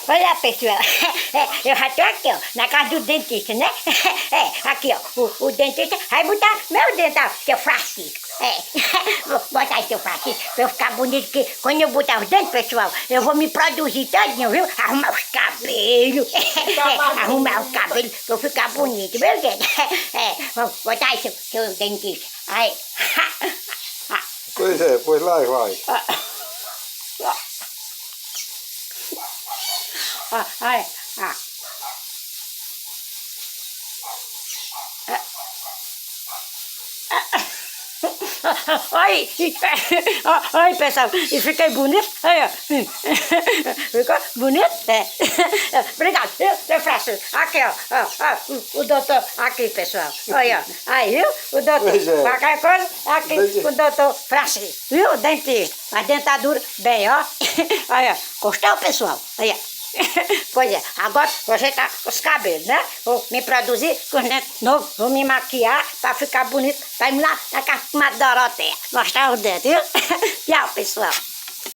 Olha, pessoal, eu já tô aqui, ó, na casa do dentista, né? Aqui, ó, o dentista vai botar meu dente, ó, seu Francisco. Vou botar aí, seu Francisco, pra eu ficar bonito, porque quando eu botar os dentes, pessoal, eu vou me produzir todinho, viu? Arrumar os cabelos, arrumar os cabelos pra eu ficar bonito, viu, gente? Vou botar aí, seu dentista. Aí. Pois é, pois lá vai. Olha, Oi, pessoal, e fiquei bonito? Aí, ó. Ficou bonito? Obrigado, viu, seu Francisco? Aqui, ó, o doutor, aqui, pessoal. Aí, ó. Aí, viu? O doutor, qualquer coisa, aqui, o doutor Francisco. Viu? Dentista. A dentadura, bem, ó. Aí, ó. Gostou, pessoal? Aí, ó. Pois é, agora você tá com os cabelos, né? Vou me produzir com os dentes novos, vou me maquiar pra ficar bonito, pra ir lá na casa de uma Doroteia, mostrar os dentes, viu? Tchau, pessoal.